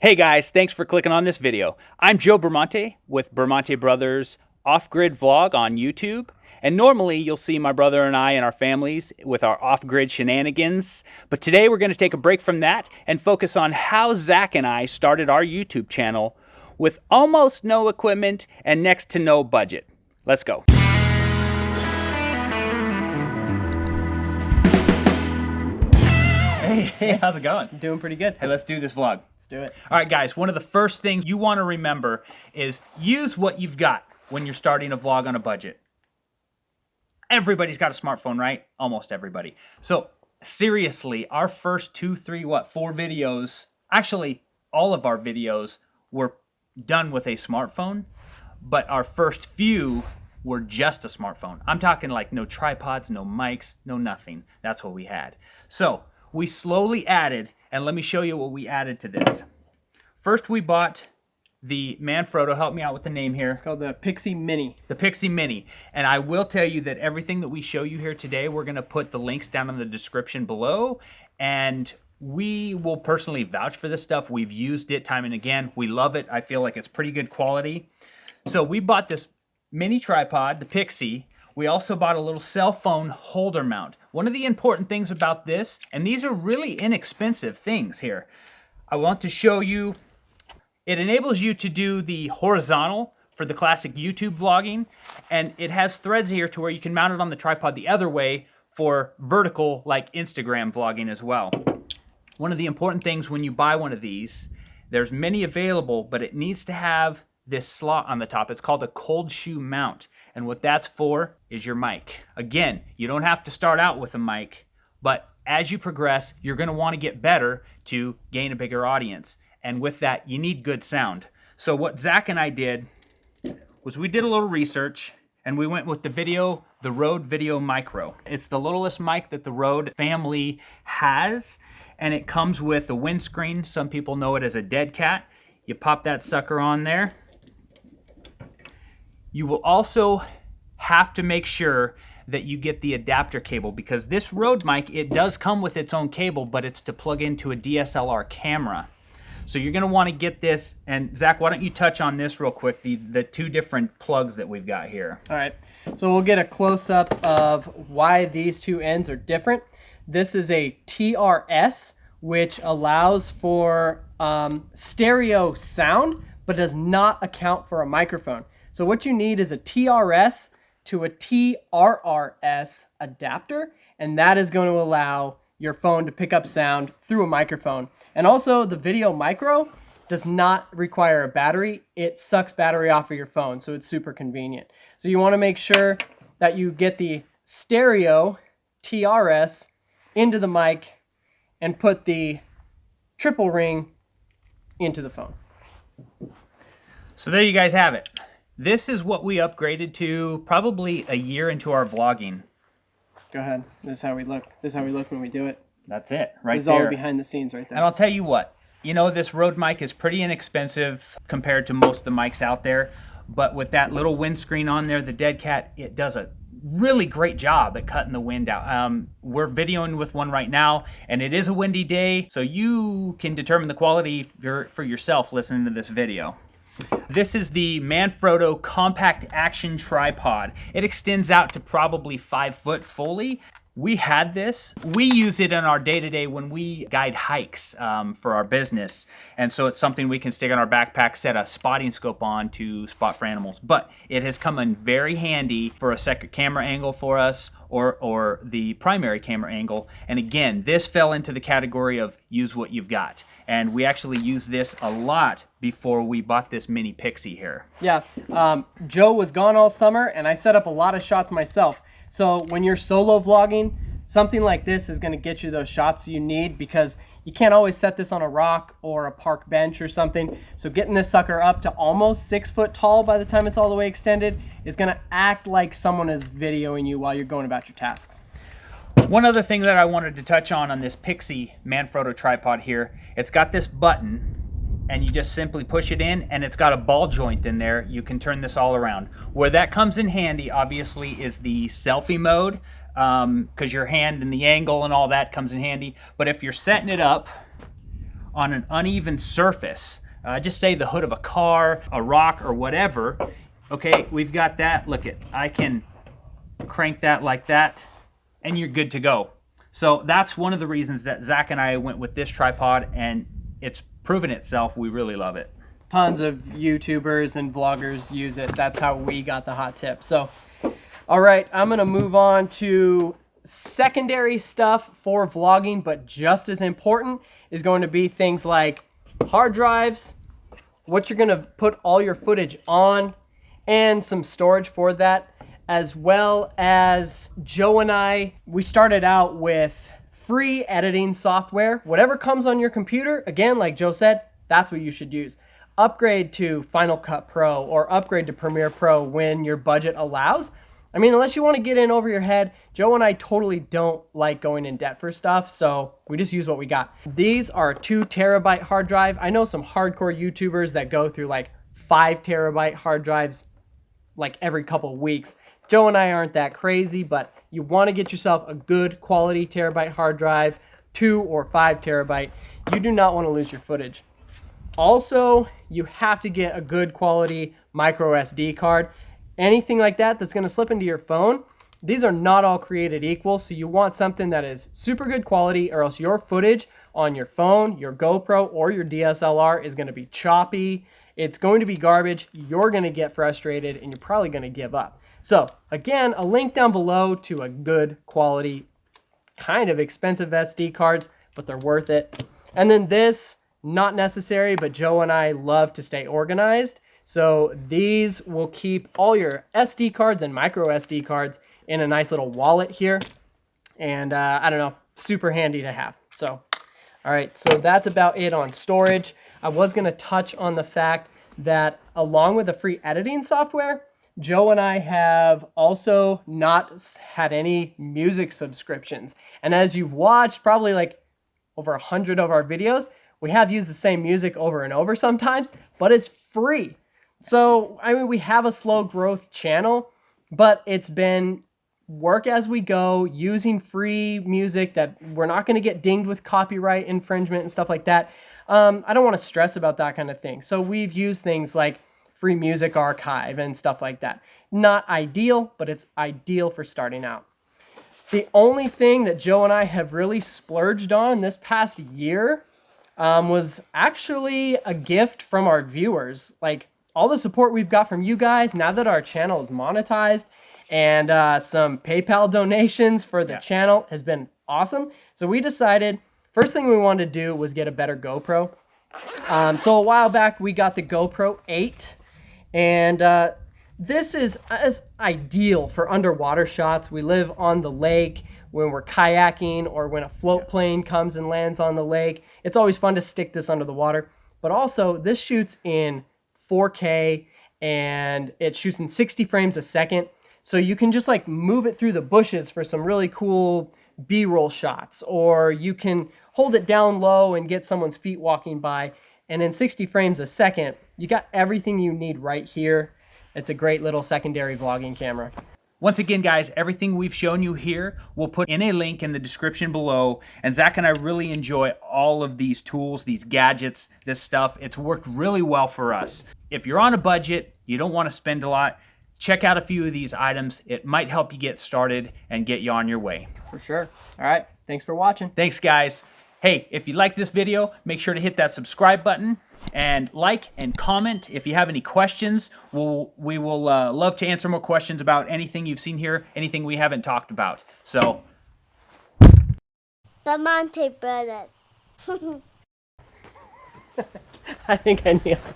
Hey guys, thanks for clicking on this video. I'm Joe Bramante with Bramante Brothers Off-Grid Vlog on YouTube. And normally you'll see my brother and I and our families with our off-grid shenanigans. But today we're going to take a break from that and focus on how Zach and I started our YouTube channel with almost no equipment and next to no budget. Let's go. Hey, how's it going? Doing pretty good. Hey, let's do this vlog. Let's do it. All right, guys, one of the first things you want to remember is use what you've got when you're starting a vlog on a budget. Everybody's got a smartphone, right? Almost everybody. So seriously, our first 4 videos, actually all of our videos were done with a smartphone, but our first few were just a smartphone. I'm talking like no tripods, no mics, no nothing. That's what we had. So we slowly added, and let me show you what we added to this. First, we bought the Manfrotto. Help me out with the name here. It's called the PIXI Mini. The PIXI Mini. And I will tell you that everything that we show you here today, we're going to put the links down in the description below. And we will personally vouch for this stuff. We've used it time and again. We love it. I feel like it's pretty good quality. So we bought this mini tripod, the PIXI. We also bought a little cell phone holder mount. One of the important things about this, and these are really inexpensive things here, I want to show you, it enables you to do the horizontal for the classic YouTube vlogging, and it has threads here to where you can mount it on the tripod the other way for vertical like Instagram vlogging as well. One of the important things when you buy one of these, there's many available, but it needs to have this slot on the top. It's called a cold shoe mount. And what that's for is your mic. Again, you don't have to start out with a mic, but as you progress, you're going to want to get better to gain a bigger audience. And with that, you need good sound. So what Zach and I did was we did a little research and we went with the Rode Video Micro. It's the littlest mic that the Rode family has, and it comes with a windscreen. Some people know it as a dead cat. You pop that sucker on there. You will also have to make sure that you get the adapter cable, because this Rode mic, it does come with its own cable, but it's to plug into a DSLR camera. So you're going to want to get this, and Zach, why don't you touch on this real quick, the two different plugs that we've got here. All right, so we'll get a close-up of why these two ends are different. This is a TRS, which allows for stereo sound, but does not account for a microphone. So what you need is a TRS to a TRRS adapter, and that is going to allow your phone to pick up sound through a microphone. And also the Video Micro does not require a battery. It sucks battery off of your phone, so it's super convenient. So you want to make sure that you get the stereo TRS into the mic and put the triple ring into the phone. So there you guys have it. This is what we upgraded to probably a year into our vlogging. Go ahead. This is how we look. This is how we look when we do it. That's it, right there. This is all behind the scenes right there. And I'll tell you what, you know, this Rode mic is pretty inexpensive compared to most of the mics out there, but with that little windscreen on there, the dead cat, it does a really great job at cutting the wind out. We're videoing with one right now, and it is a windy day, so you can determine the quality for yourself listening to this video. This is the Manfrotto Compact Action Tripod. It extends out to probably 5 foot fully. We had this. We use it in our day-to-day when we guide hikes for our business. And so it's something we can stick on our backpack, set a spotting scope on to spot for animals. But it has come in very handy for a second camera angle for us or the primary camera angle. And again, this fell into the category of use what you've got. And we actually used this a lot before we bought this mini PIXI here. Yeah, Joe was gone all summer and I set up a lot of shots myself. So when you're solo vlogging, something like this is going to get you those shots you need, because you can't always set this on a rock or a park bench or something. So getting this sucker up to almost 6 foot tall by the time it's all the way extended is going to act like someone is videoing you while you're going about your tasks. One other thing that I wanted to touch on this PIXI Manfrotto tripod here, it's got this button and you just simply push it in, and it's got a ball joint in there. You can turn this all around. Where that comes in handy, obviously, is the selfie mode, because your hand and the angle and all that comes in handy. But if you're setting it up on an uneven surface, just say the hood of a car, a rock, or whatever, okay, we've got that. Look it, I can crank that like that, and you're good to go. So that's one of the reasons that Zach and I went with this tripod, and it's proven itself. We really love it. Tons of YouTubers and vloggers use it. That's how we got the hot tip. So, all right, I'm gonna move on to secondary stuff for vlogging, but just as important is going to be things like hard drives, what you're gonna put all your footage on, and some storage for that, as well as Joe and I, we started out with free editing software. Whatever comes on your computer, again, like Joe said, that's what you should use. Upgrade to Final Cut Pro or upgrade to Premiere Pro when your budget allows. I mean, unless you want to get in over your head, Joe and I totally don't like going in debt for stuff, so we just use what we got. These are 2 terabyte hard drive. I know some hardcore YouTubers that go through like 5 terabyte hard drives like every couple weeks. Joe and I aren't that crazy, but you want to get yourself a good quality terabyte hard drive, 2 or 5 terabyte. You do not want to lose your footage. Also, you have to get a good quality micro SD card. Anything like that that's going to slip into your phone, these are not all created equal, so you want something that is super good quality, or else your footage on your phone, your GoPro, or your DSLR is going to be choppy. It's going to be garbage. You're going to get frustrated, and you're probably going to give up. So again, a link down below to a good quality, kind of expensive SD cards, but they're worth it. And then this, not necessary, but Joe and I love to stay organized. So these will keep all your SD cards and micro SD cards in a nice little wallet here. And I don't know, super handy to have. So, all right, so that's about it on storage. I was gonna touch on the fact that along with the free editing software, Joe and I have also not had any music subscriptions. And as you've watched probably like over 100 of our videos, we have used the same music over and over sometimes, but it's free. So, I mean, we have a slow growth channel, but it's been work as we go, using free music that we're not going to get dinged with copyright infringement and stuff like that. I don't want to stress about that kind of thing. So we've used things like Free Music Archive and stuff like that. Not ideal, but it's ideal for starting out. The only thing that Joe and I have really splurged on this past year was actually a gift from our viewers. Like, all the support we've got from you guys now that our channel is monetized, and some PayPal donations for the channel has been awesome. So we decided, first thing we wanted to do was get a better GoPro. So a while back, we got the GoPro 8, and this is ideal for underwater shots. We live on the lake when we're kayaking or when a float plane comes and lands on the lake. It's always fun to stick this under the water. But also, this shoots in 4K, and it shoots in 60 frames a second. So you can just like move it through the bushes for some really cool B-roll shots, or you can hold it down low and get someone's feet walking by. And in 60 frames a second, you got everything you need right here. It's a great little secondary vlogging camera. Once again, guys, everything we've shown you here, we'll put in a link in the description below. And Zach and I really enjoy all of these tools, these gadgets, this stuff. It's worked really well for us. If you're on a budget, you don't want to spend a lot, check out a few of these items. It might help you get started and get you on your way. For sure. All right. Thanks for watching. Thanks, guys. Hey, if you like this video, make sure to hit that subscribe button and like and comment. If you have any questions, we will love to answer more questions about anything you've seen here, anything we haven't talked about. So, Bramante Brothers. I think I nailed it.